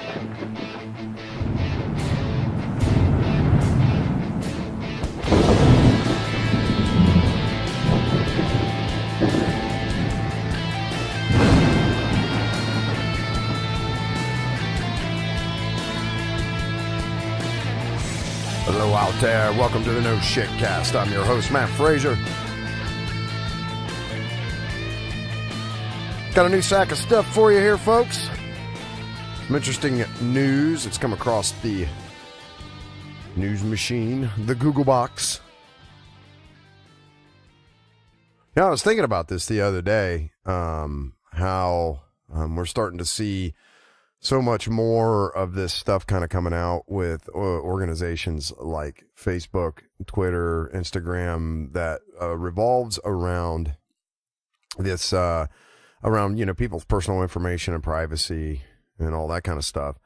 Hello out there. Welcome to the No Shit Cast. I'm your host, Matt Frazier. Got a new sack of stuff for you here, folks. Some interesting news. It's come across the news machine, the Google box. Yeah, I was thinking about this the other day, how we're starting to see so much more of this stuff kind of coming out with organizations like Facebook, Twitter, Instagram that revolves around this, around, you know, people's personal information and privacy and all that kind of stuff.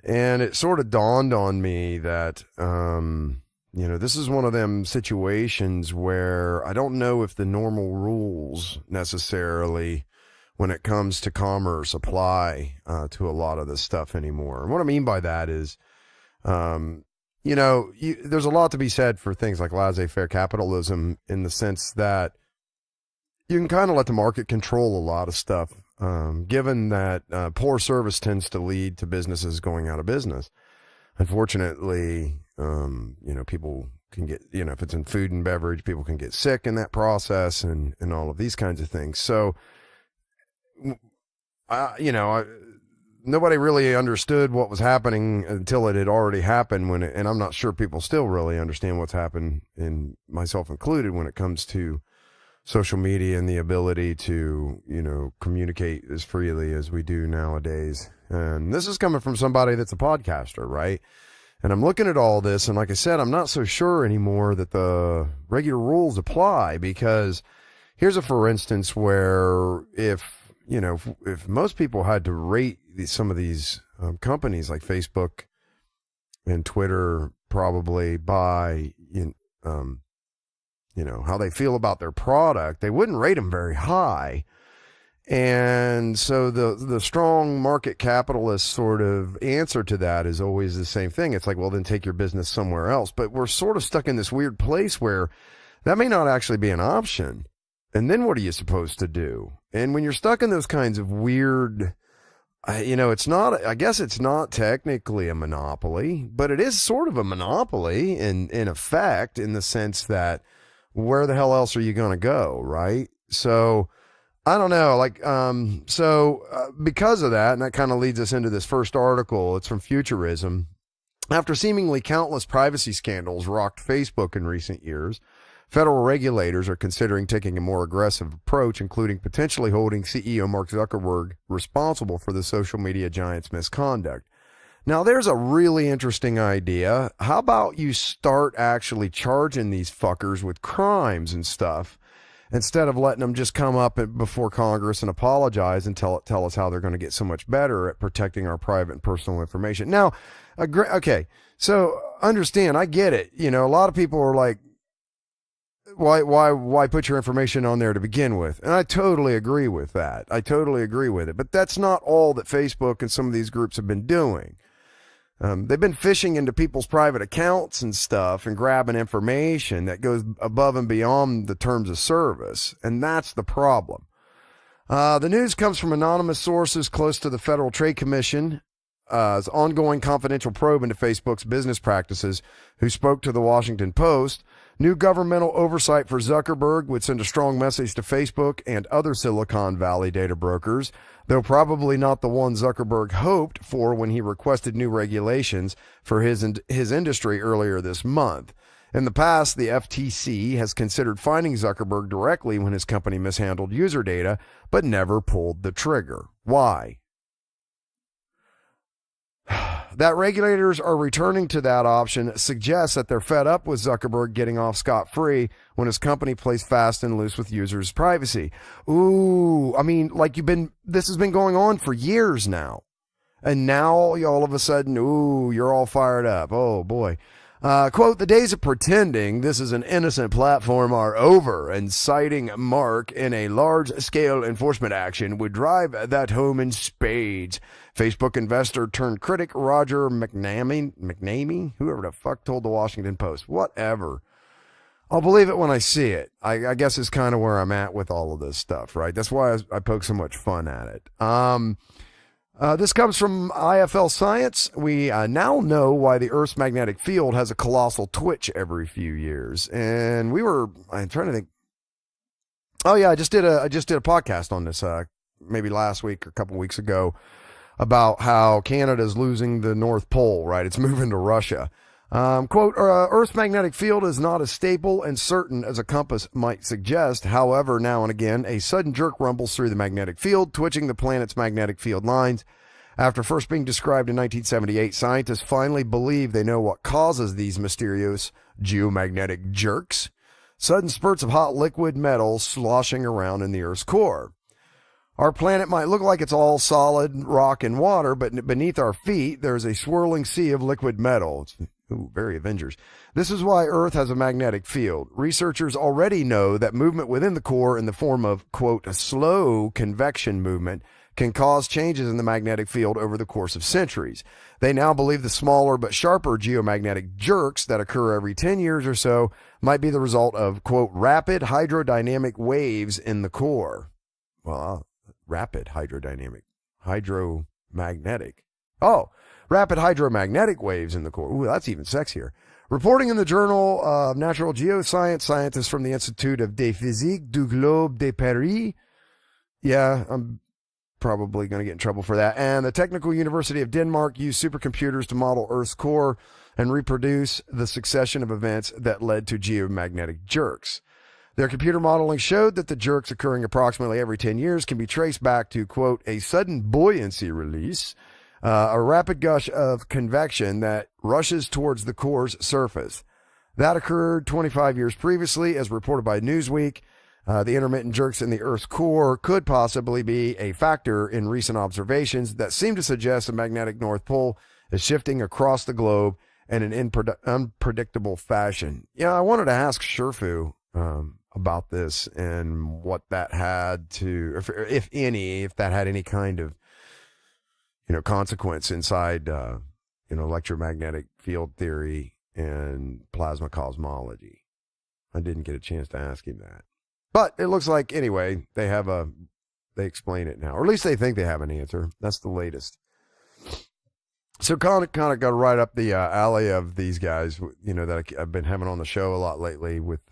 And it sort of dawned on me that, you know, this is one of them situations where I don't know if the normal rules necessarily when it comes to commerce apply to a lot of this stuff anymore. And what I mean by that is, you know, there's a lot to be said for things like laissez-faire capitalism in the sense that you can kind of let the market control a lot of stuff, given that poor service tends to lead to businesses going out of business. Unfortunately, you know, people can get, you know, if it's in food and beverage, people can get sick in that process and all of these kinds of things. So, you know, nobody really understood what was happening until it had already happened and I'm not sure people still really understand what's happened, and myself included, when it comes to social media and the ability to, you know, communicate as freely as we do nowadays. And this is coming from somebody that's a podcaster, right? And I'm looking at all this, and like I said, I'm not so sure anymore that the regular rules apply, because here's a for instance where you know, if most people had to rate some of these companies like Facebook and Twitter probably by, you know, how they feel about their product, they wouldn't rate them very high. And so the strong market capitalist sort of answer to that is always the same thing. It's like, well, then take your business somewhere else. But we're sort of stuck in this weird place where that may not actually be an option. And then what are you supposed to do? And when you're stuck in those kinds of weird, you know, it's not, I guess it's not technically a monopoly, but it is sort of a monopoly in effect, in the sense that where the hell else are you going to go, right? So I don't know, like, because of that, and that kind of leads us into this first article. It's from Futurism. After seemingly countless privacy scandals rocked Facebook in recent years, federal regulators are considering taking a more aggressive approach, including potentially holding CEO Mark Zuckerberg responsible for the social media giant's misconduct. Now, there's a really interesting idea. How about you start actually charging these fuckers with crimes and stuff, instead of letting them just come up before Congress and apologize and tell us how they're going to get so much better at protecting our private and personal information. Now, okay, so understand, I get it. You know, a lot of people are like, why put your information on there to begin with? And I totally agree with that. I totally agree with it. But that's not all that Facebook and some of these groups have been doing. They've been fishing into people's private accounts and stuff and grabbing information that goes above and beyond the terms of service. And that's the problem. The news comes from anonymous sources close to the Federal Trade Commission, ongoing confidential probe into Facebook's business practices, who spoke to the Washington Post. New governmental oversight for Zuckerberg would send a strong message to Facebook and other Silicon Valley data brokers, though probably not the one Zuckerberg hoped for when he requested new regulations for his industry earlier this month. In the past, the FTC has considered fining Zuckerberg directly when his company mishandled user data, but never pulled the trigger. Why? That regulators are returning to that option suggests that they're fed up with Zuckerberg getting off scot-free when his company plays fast and loose with users' privacy. Ooh, I mean, like this has been going on for years now. And now all of a sudden, ooh, you're all fired up. Oh boy. Quote, the days of pretending this is an innocent platform are over, and citing Mark in a large-scale enforcement action would drive that home in spades. Facebook investor turned critic Roger McNamee, whoever the fuck told the Washington Post. Whatever. I'll believe it when I see it. I guess is kind of where I'm at with all of this stuff, right? That's why I poke so much fun at it. This comes from IFL Science. We now know why the Earth's magnetic field has a colossal twitch every few years. And I'm trying to think. Oh yeah, I just did a podcast on this, maybe last week or a couple weeks ago, about how Canada's losing the North Pole, right? It's moving to Russia. Quote, Earth's magnetic field is not as stable and certain as a compass might suggest. However, now and again, a sudden jerk rumbles through the magnetic field, twitching the planet's magnetic field lines. After first being described in 1978, scientists finally believe they know what causes these mysterious geomagnetic jerks. Sudden spurts of hot liquid metal sloshing around in the Earth's core. Our planet might look like it's all solid rock and water, but beneath our feet, there's a swirling sea of liquid metal. Ooh, very Avengers. This is why Earth has a magnetic field. Researchers already know that movement within the core in the form of, quote, a slow convection movement can cause changes in the magnetic field over the course of centuries. They now believe the smaller but sharper geomagnetic jerks that occur every 10 years or so might be the result of, quote, rapid hydrodynamic waves in the core. Well, rapid hydrodynamic. Hydromagnetic. Oh, rapid hydromagnetic waves in the core. Ooh, that's even sexier. Reporting in the Journal of Natural Geoscience, scientists from the Institute of de Physique du Globe de Paris. Yeah, I'm probably going to get in trouble for that. And the Technical University of Denmark used supercomputers to model Earth's core and reproduce the succession of events that led to geomagnetic jerks. Their computer modeling showed that the jerks occurring approximately every 10 years can be traced back to, quote, a sudden buoyancy release, a rapid gush of convection that rushes towards the core's surface. That occurred 25 years previously, as reported by Newsweek. The intermittent jerks in the Earth's core could possibly be a factor in recent observations that seem to suggest the magnetic North Pole is shifting across the globe in an unpredictable fashion. Yeah, I wanted to ask Sherfu about this and what that had to, if that had any kind of, consequence inside, electromagnetic field theory and plasma cosmology. I didn't get a chance to ask him that. But it looks like, anyway, they explain it now. Or at least they think they have an answer. That's the latest. So kind of got right up the alley of these guys, that I've been having on the show a lot lately with,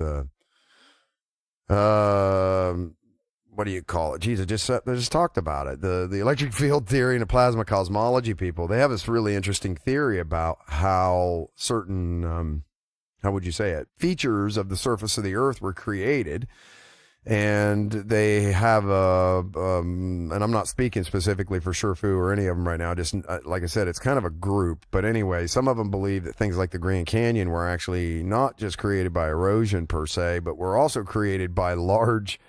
what do you call it? Geez, I just talked about it. The electric field theory and the plasma cosmology people, they have this really interesting theory about how certain, how would you say it, features of the surface of the Earth were created. And they have and I'm not speaking specifically for Sherfu or any of them right now. Just like I said, it's kind of a group. But anyway, some of them believe that things like the Grand Canyon were actually not just created by erosion per se, but were also created by large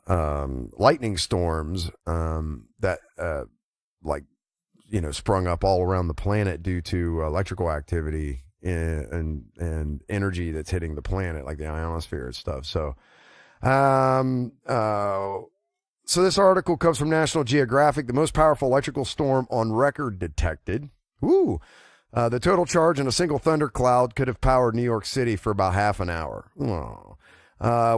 lightning storms that sprung up all around the planet due to electrical activity and energy that's hitting the planet, like the ionosphere and stuff. So this article comes from National Geographic. The most powerful electrical storm on record detected. Ooh. The total charge in a single thundercloud could have powered New York City for about half an hour. Oh.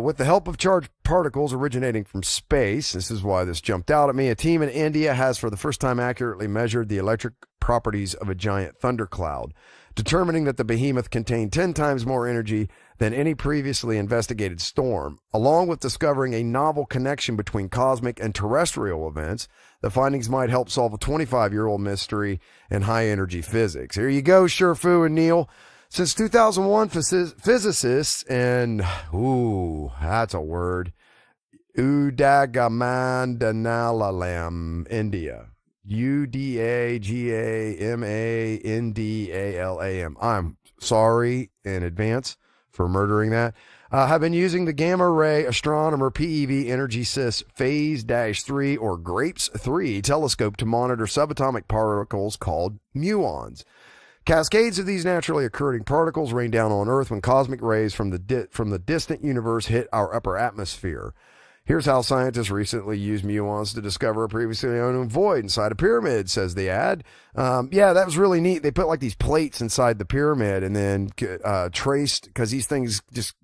With the help of charged particles originating from space, this is why this jumped out at me, a team in India has for the first time accurately measured the electric properties of a giant thundercloud, determining that the behemoth contained 10 times more energy than any previously investigated storm. Along with discovering a novel connection between cosmic and terrestrial events, the findings might help solve a 25-year-old mystery in high-energy physics. Here you go, Sherfu and Neil. Since 2001, physicists in, that's a word, Udagamandanalam, India, Udagamandalam. I'm sorry in advance for murdering that. Have been using the Gamma Ray Astronomer PEV Energy Sys Phase-3 or GRAPES-3 telescope to monitor subatomic particles called muons. Cascades of these naturally occurring particles rain down on Earth when cosmic rays from the distant universe hit our upper atmosphere. Here's how scientists recently used muons to discover a previously unknown void inside a pyramid, says the ad. Yeah, that was really neat. They put like these plates inside the pyramid and then traced, because these things just,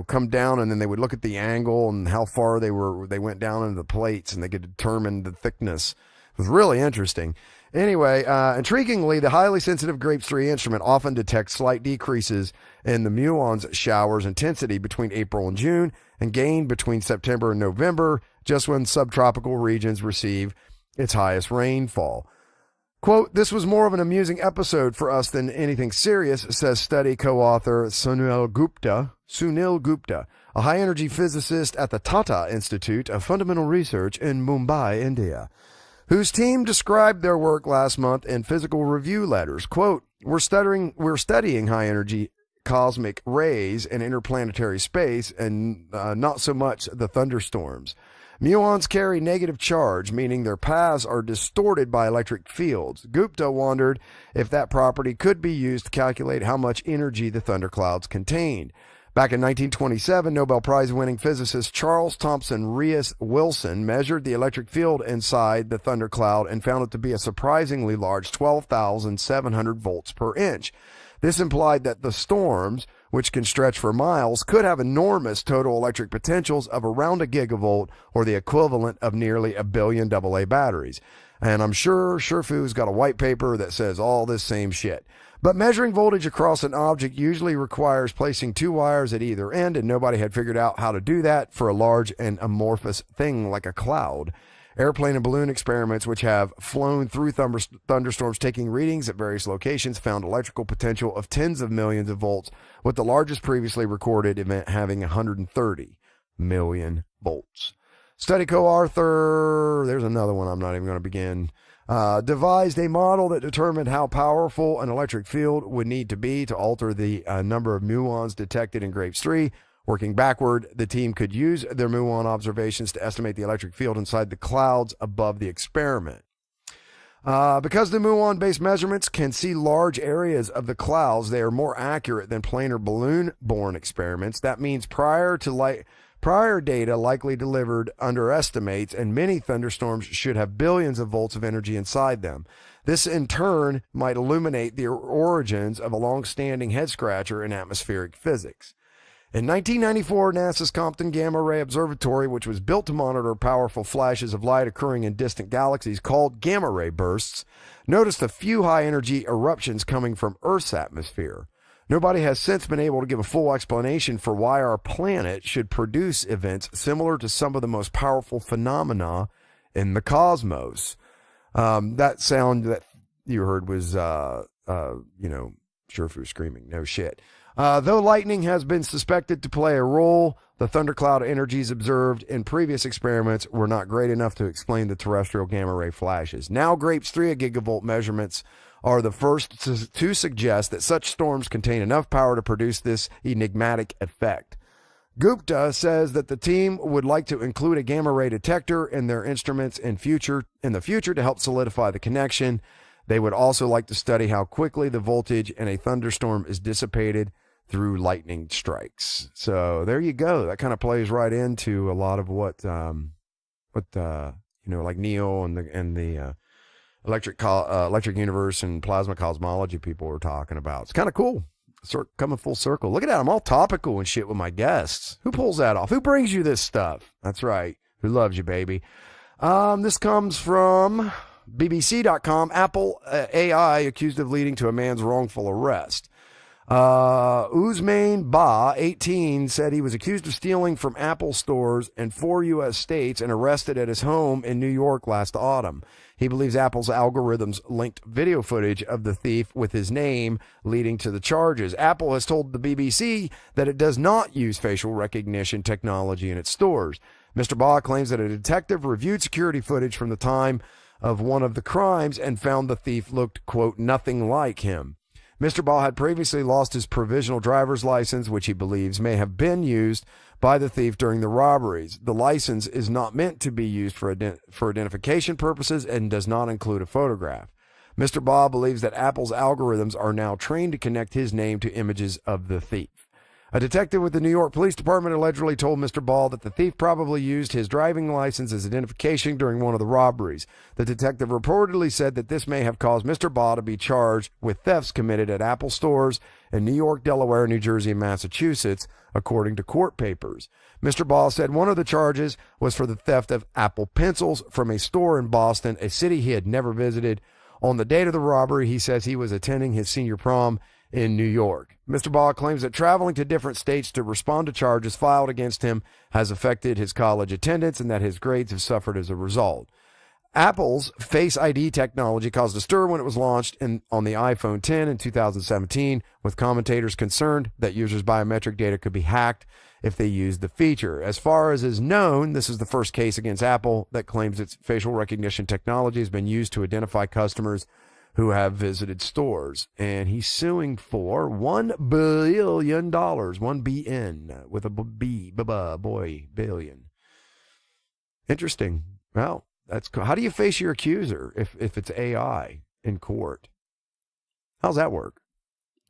come down, and then they would look at the angle and how far they went down into the plates, and they could determine the thickness. It was really interesting. Anyway, intriguingly, the highly sensitive Grapes 3 instrument often detects slight decreases in the muon's shower's intensity between April and June, and gain between September and November, just when subtropical regions receive its highest rainfall. Quote, "This was more of an amusing episode for us than anything serious," says study co-author Sunil Gupta, a high-energy physicist at the Tata Institute of Fundamental Research in Mumbai, India, whose team described their work last month in physical review letters. Quote, we're studying high-energy cosmic rays in interplanetary space, and not so much the thunderstorms. Muons carry negative charge, meaning their paths are distorted by electric fields. Gupta wondered if that property could be used to calculate how much energy the thunderclouds contained. Back in 1927, Nobel Prize-winning physicist Charles Thomson Rees Wilson measured the electric field inside the thundercloud and found it to be a surprisingly large 12,700 volts per inch. This implied that the storms, which can stretch for miles, could have enormous total electric potentials of around a gigavolt, or the equivalent of nearly 1 billion AA batteries. And I'm sure Sherfu's got a white paper that says all this same shit. But measuring voltage across an object usually requires placing 2 wires at either end, and nobody had figured out how to do that for a large and amorphous thing like a cloud. Airplane and balloon experiments, which have flown through thunderstorms taking readings at various locations, found electrical potential of tens of millions of volts, with the largest previously recorded event having 130 million volts. Study co-author, there's another one I'm not even going to begin, devised a model that determined how powerful an electric field would need to be to alter the number of muons detected in Grapes 3. Working backward, the team could use their muon observations to estimate the electric field inside the clouds above the experiment. Because the muon-based measurements can see large areas of the clouds, they are more accurate than planar balloon-borne experiments. That means prior data likely delivered underestimates, and many thunderstorms should have billions of volts of energy inside them. This, in turn, might illuminate the origins of a long-standing head-scratcher in atmospheric physics. In 1994, NASA's Compton Gamma Ray Observatory, which was built to monitor powerful flashes of light occurring in distant galaxies called gamma ray bursts, noticed a few high-energy eruptions coming from Earth's atmosphere. Nobody has since been able to give a full explanation for why our planet should produce events similar to some of the most powerful phenomena in the cosmos. That sound that you heard was, Sherfu screaming, no shit. Though lightning has been suspected to play a role, the thundercloud energies observed in previous experiments were not great enough to explain the terrestrial gamma ray flashes. Now, Grapes 3 gigavolt measurements are the first to suggest that such storms contain enough power to produce this enigmatic effect. Gupta says that the team would like to include a gamma ray detector in their instruments in the future to help solidify the connection. They would also like to study how quickly the voltage in a thunderstorm is dissipated through lightning strikes. So there you go. That kind of plays right into a lot of what like Neil and the electric universe and plasma cosmology people were talking about. It's kind of cool. Coming full circle. Look at that. I'm all topical and shit with my guests. Who pulls that off? Who brings you this stuff? That's right. Who loves you, baby? This comes from BBC.com. Apple AI accused of leading to a man's wrongful arrest. Usman Ba, 18, said he was accused of stealing from Apple stores in 4 U.S. states and arrested at his home in New York last autumn. He believes Apple's algorithms linked video footage of the thief with his name, leading to the charges. Apple has told the BBC that it does not use facial recognition technology in its stores. Mr. Ba claims that a detective reviewed security footage from the time of one of the crimes and found the thief looked, quote, nothing like him. Mr. Ba had previously lost his provisional driver's license, which he believes may have been used by the thief during the robberies. The license is not meant to be used for identification purposes and does not include a photograph. Mr. Baugh believes that Apple's algorithms are now trained to connect his name to images of the thief. A detective with the New York Police Department allegedly told Mr. Baugh that the thief probably used his driving license as identification during one of the robberies. The detective reportedly said that this may have caused Mr. Baugh to be charged with thefts committed at Apple stores in New York, Delaware, New Jersey, and Massachusetts, according to court papers. Mr. Baugh said one of the charges was for the theft of Apple pencils from a store in Boston, a city he had never visited. On the date of the robbery, he says he was attending his senior prom in New York. Mr. Baugh claims that traveling to different states to respond to charges filed against him has affected his college attendance and that his grades have suffered as a result. Apple's Face ID technology caused a stir when it was launched on the iPhone X in 2017, with commentators concerned that users' biometric data could be hacked if they used the feature. As far as is known, this is the first case against Apple that claims its facial recognition technology has been used to identify customers who have visited stores. And he's suing for $1 billion, 1BN, with a B, boy, billion. Interesting. Well, that's cool. How do you face your accuser if it's AI in court? How's that work?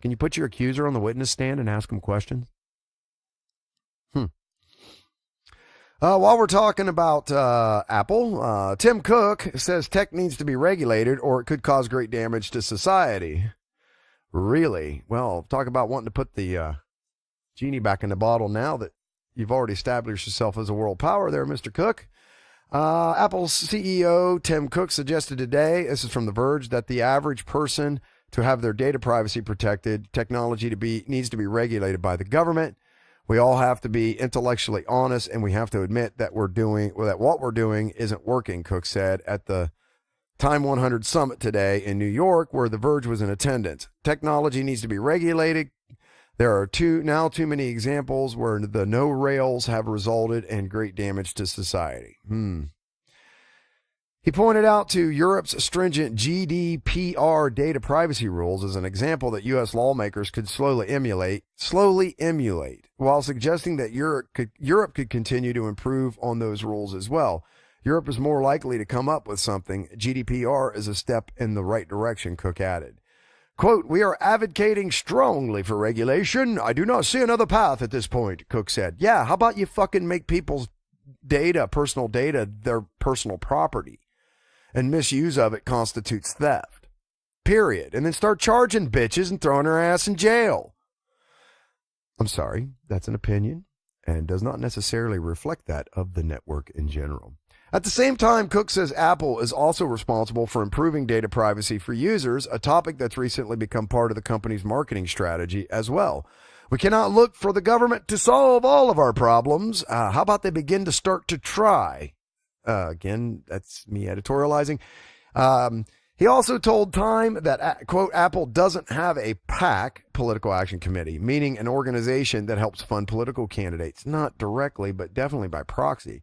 Can you put your accuser on the witness stand and ask him questions? While we're talking about Apple, Tim Cook says tech needs to be regulated or it could cause great damage to society. Really? Well, talk about wanting to put the genie back in the bottle now that you've already established yourself as a world power there, Mr. Cook. Apple's CEO, Tim Cook, suggested today, this is from The Verge, that the average person to have their data privacy protected, technology needs to be regulated by the government. We all have to be intellectually honest, and we have to admit that what we're doing isn't working, Cook said at the Time 100 Summit today in New York, where The Verge was in attendance. Technology needs to be regulated. There are too many examples where the no rails have resulted in great damage to society. He pointed out to Europe's stringent GDPR data privacy rules as an example that U.S. lawmakers could slowly emulate, while suggesting that Europe could continue to improve on those rules as well. Europe is more likely to come up with something. GDPR is a step in the right direction, Cook added. Quote, "We are advocating strongly for regulation. I do not see another path at this point," Cook said. Yeah, how about you fucking make people's data, personal data, their personal property? And misuse of it constitutes theft. Period. And then start charging bitches and throwing her ass in jail. I'm sorry, that's an opinion and does not necessarily reflect that of the network in general. At the same time, Cook says Apple is also responsible for improving data privacy for users, a topic that's recently become part of the company's marketing strategy as well. We cannot look for the government to solve all of our problems. How about they begin to start to try? Again, that's me editorializing. He also told Time that, quote, Apple doesn't have a PAC, Political Action Committee, meaning an organization that helps fund political candidates, not directly, but definitely by proxy.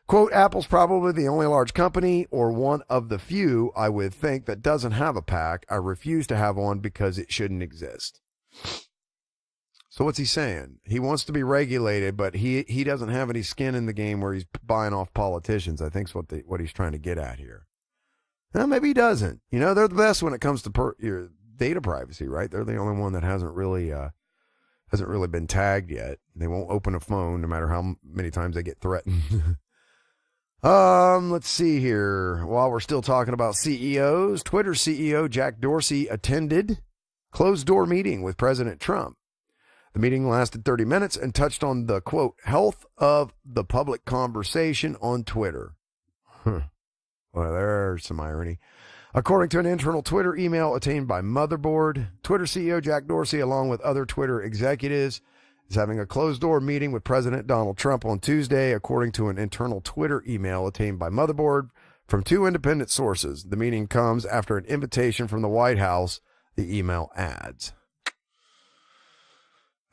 Quote, Apple's probably the only large company or one of the few, I would think, that doesn't have a PAC. I refuse to have one because it shouldn't exist. So what's he saying? He wants to be regulated, but he doesn't have any skin in the game where he's buying off politicians. I think is what he's trying to get at here. Well, maybe he doesn't. You know, they're the best when it comes to your data privacy, right? They're the only one that hasn't really been tagged yet. They won't open a phone no matter how many times they get threatened. Let's see here. While we're still talking about CEOs, Twitter CEO Jack Dorsey attended closed-door meeting with President Trump. The meeting lasted 30 minutes and touched on the, quote, health of the public conversation on Twitter. Well, there's some irony. According to an internal Twitter email obtained by Motherboard, Twitter CEO Jack Dorsey, along with other Twitter executives, is having a closed-door meeting with President Donald Trump on Tuesday, according to an internal Twitter email obtained by Motherboard from two independent sources. The meeting comes after an invitation from the White House, the email adds.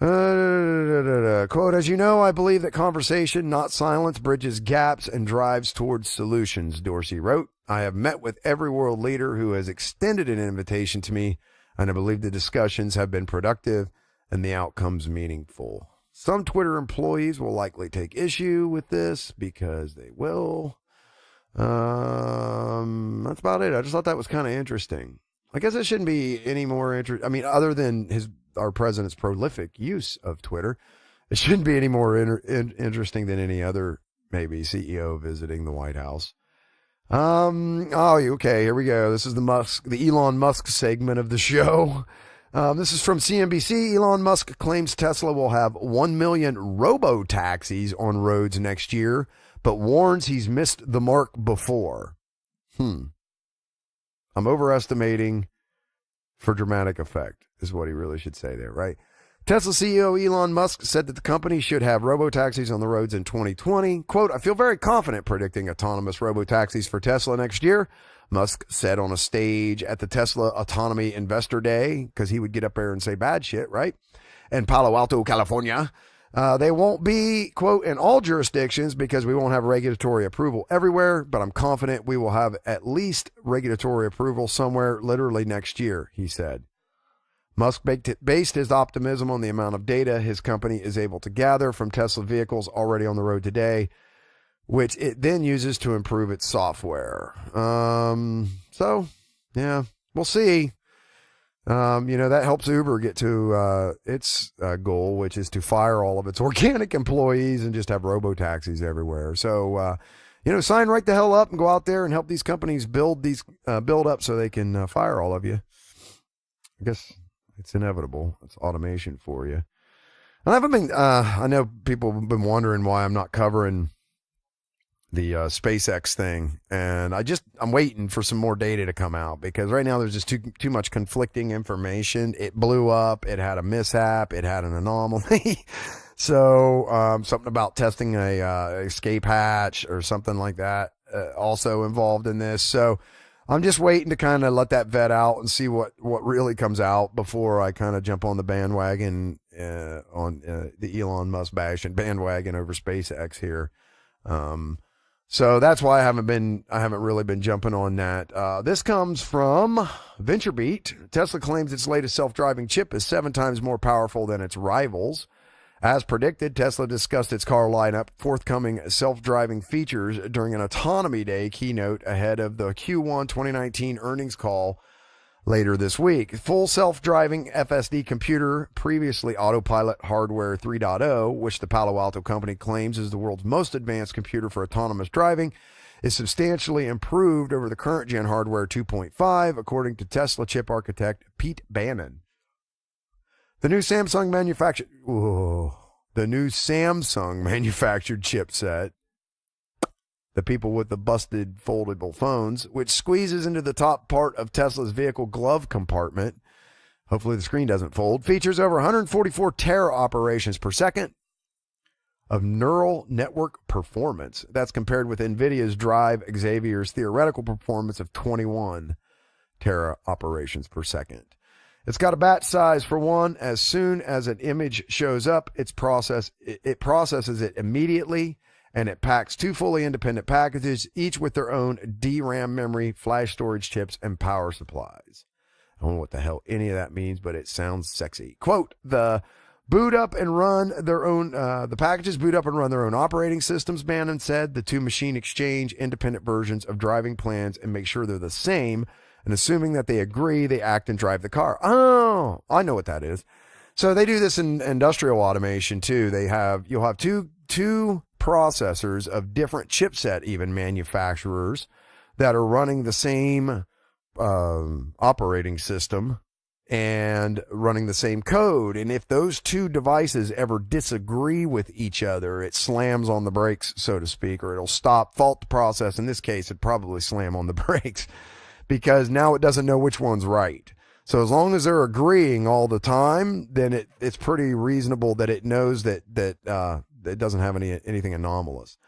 Quote, as you know, I believe that conversation, not silence, bridges gaps and drives towards solutions, Dorsey wrote. I have met with every world leader who has extended an invitation to me, and I believe the discussions have been productive and the outcomes meaningful. Some Twitter employees will likely take issue with this because they will. That's about it. I just thought that was kind of interesting. I guess it shouldn't be any more interesting. I mean, other than our president's prolific use of Twitter, it shouldn't be any more interesting than any other maybe CEO visiting the White House. Oh, okay. Here we go. This is the Elon Musk segment of the show. This is from CNBC. Elon Musk claims Tesla will have 1 million robo-taxis on roads next year, but warns he's missed the mark before. I'm overestimating for dramatic effect, is what he really should say there, right? Tesla CEO Elon Musk said that the company should have robo-taxis on the roads in 2020. Quote, I feel very confident predicting autonomous robo-taxis for Tesla next year, Musk said on a stage at the Tesla Autonomy Investor Day, because he would get up there and say bad shit, right? In Palo Alto, California. They won't be, quote, in all jurisdictions because we won't have regulatory approval everywhere, but I'm confident we will have at least regulatory approval somewhere literally next year, he said. Musk based his optimism on the amount of data his company is able to gather from Tesla vehicles already on the road today, which it then uses to improve its software. So, yeah, we'll see. That helps Uber get to its goal, which is to fire all of its organic employees and just have robo-taxis everywhere. So, sign right the hell up and go out there and help these companies build up so they can fire all of you. I guess it's inevitable. It's automation for you. And I know people have been wondering why I'm not covering the SpaceX thing, and I'm waiting for some more data to come out, because right now there's just too much conflicting information. It blew up, it had a mishap, it had an anomaly. So something about testing a escape hatch or something like that also involved in this. So I'm just waiting to kind of let that vet out and see what really comes out before I kind of jump on the bandwagon on the Elon Musk bandwagon over SpaceX here. So that's why I haven't really been jumping on that. This comes from VentureBeat. Tesla claims its latest self-driving chip is 7 times more powerful than its rivals. As predicted, Tesla discussed its car lineup, forthcoming self-driving features during an Autonomy Day keynote ahead of the Q1 2019 earnings call later this week. Full self-driving FSD computer, previously Autopilot Hardware 3.0, which the Palo Alto company claims is the world's most advanced computer for autonomous driving, is substantially improved over the current gen hardware 2.5, according to Tesla chip architect Pete Bannon. The new Samsung manufactured chipset, the people with the busted foldable phones, which squeezes into the top part of Tesla's vehicle glove compartment, hopefully the screen doesn't fold, features over 144 tera operations per second of neural network performance. That's compared with NVIDIA's Drive Xavier's theoretical performance of 21 tera operations per second. It's got a batch size for one. As soon as an image shows up, it processes it immediately, and it packs 2 fully independent packages, each with their own DRAM memory, flash storage chips, and power supplies. I don't know what the hell any of that means, but it sounds sexy. Quote, the packages boot up and run their own operating systems, Bannon said. The two machine exchange independent versions of driving plans and make sure they're the same. And assuming that they agree, they act and drive the car. Oh, I know what that is. So they do this in industrial automation too. You'll have two processors of different chipset, even manufacturers, that are running the same operating system and running the same code. And if those two devices ever disagree with each other, it slams on the brakes, so to speak, or it'll fault the process. In this case, it'd probably slam on the brakes, because now it doesn't know which one's right. So as long as they're agreeing all the time, then it's pretty reasonable that it knows that it doesn't have anything anomalous.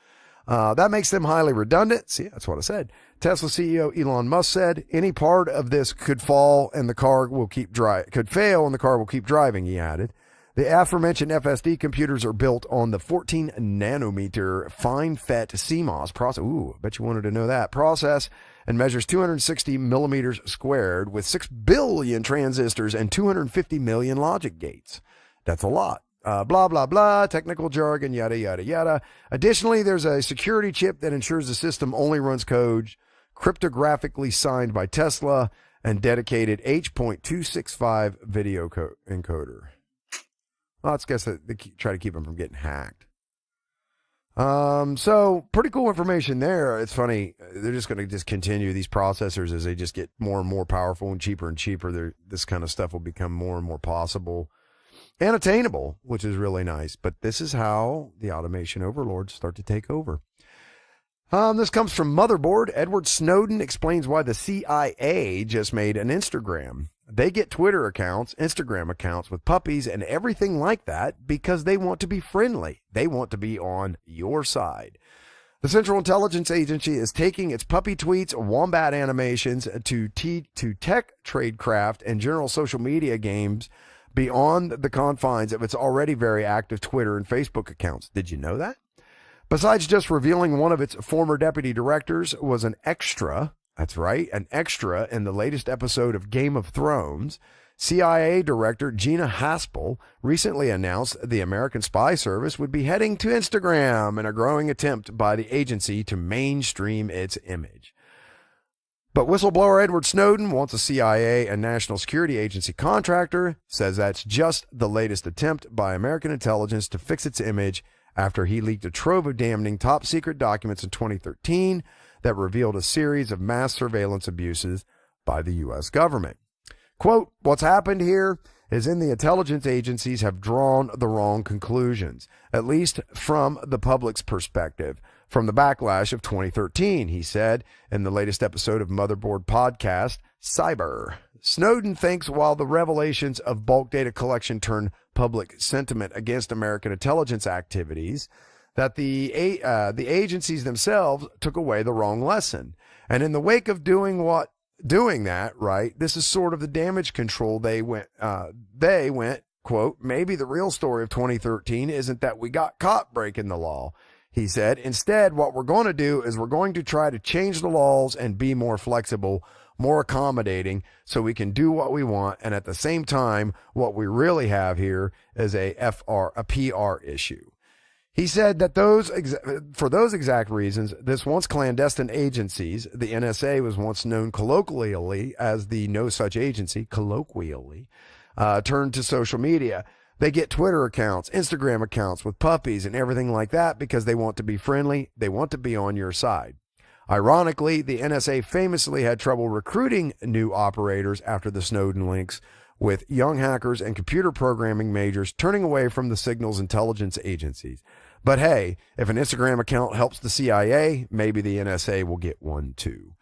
That makes them highly redundant. See, that's what I said. Tesla CEO Elon Musk said, any part of this could fail and the car will keep driving, he added. The aforementioned FSD computers are built on the 14 nanometer fine FET CMOS process. Ooh, I bet you wanted to know that. Process, and measures 260 millimeters squared with 6 billion transistors and 250 million logic gates. That's a lot. blah, blah, blah, technical jargon, yada, yada, yada. Additionally, there's a security chip that ensures the system only runs code cryptographically signed by Tesla and dedicated H.265 video encoder. Well, let's guess that they try to keep them from getting hacked. So pretty cool information there. It's funny. They're just going to continue these processors as they just get more and more powerful and cheaper. This kind of stuff will become more and more possible and attainable, which is really nice. But this is how the automation overlords start to take over. This comes from Motherboard. Edward Snowden explains why the CIA just made an Instagram. They get Twitter accounts, Instagram accounts with puppies and everything like that because they want to be friendly. They want to be on your side. The Central Intelligence Agency is taking its puppy tweets, wombat animations to tech, tradecraft, and general social media games beyond the confines of its already very active Twitter and Facebook accounts. Did you know that? Besides just revealing one of its former deputy directors was an extra, that's right, an extra in the latest episode of Game of Thrones, CIA Director Gina Haspel recently announced the American Spy Service would be heading to Instagram in a growing attempt by the agency to mainstream its image. But whistleblower Edward Snowden wants a CIA and National Security Agency contractor, says that's just the latest attempt by American intelligence to fix its image after he leaked a trove of damning top-secret documents in 2013 that revealed a series of mass surveillance abuses by the U.S. government. Quote, what's happened here is the intelligence agencies have drawn the wrong conclusions, at least from the public's perspective, from the backlash of 2013, he said in the latest episode of Motherboard podcast, Cyber. Snowden thinks while the revelations of bulk data collection turn public sentiment against American intelligence activities, that the agencies themselves took away the wrong lesson. And in the wake of doing that, right, this is sort of the damage control they went, quote, maybe the real story of 2013 isn't that we got caught breaking the law, he said. Instead, what we're going to do is we're going to try to change the laws and be more flexible, more accommodating, so we can do what we want. And at the same time, what we really have here is a PR issue. He said that for those exact reasons, this once clandestine agencies, the NSA was once known colloquially as the No Such Agency, turned to social media. They get Twitter accounts, Instagram accounts with puppies and everything like that because they want to be friendly. They want to be on your side. Ironically, the NSA famously had trouble recruiting new operators after the Snowden links, with young hackers and computer programming majors turning away from the signals intelligence agencies. But hey, if an Instagram account helps the CIA, maybe the NSA will get one too.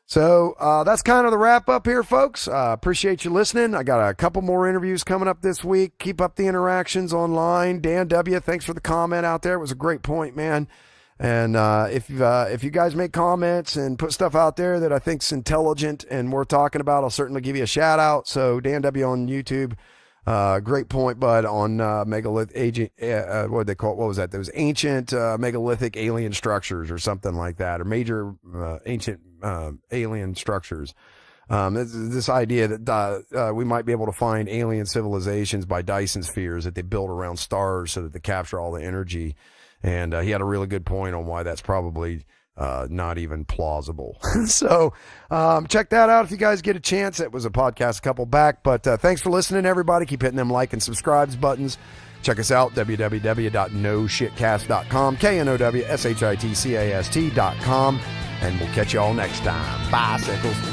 So that's kind of the wrap up here, folks. Appreciate you listening. I got a couple more interviews coming up this week. Keep up the interactions online. Dan W., thanks for the comment out there. It was a great point, man. And if you guys make comments and put stuff out there that I think's intelligent and worth talking about, I'll certainly give you a shout out. So Dan W. on YouTube, great point, bud, on megalithic agent. What did they call it? What was that? There was ancient megalithic alien structures or something like that, or major ancient alien structures. This idea that we might be able to find alien civilizations by Dyson spheres that they build around stars so that they capture all the energy. And he had a really good point on why that's probably not even plausible. So check that out if you guys get a chance. It was a podcast a couple back. But thanks for listening, everybody. Keep hitting them like and subscribes buttons. Check us out, www.noshitcast.com, KNOWSHITCAST.com. And we'll catch you all next time. Bye, Sickles.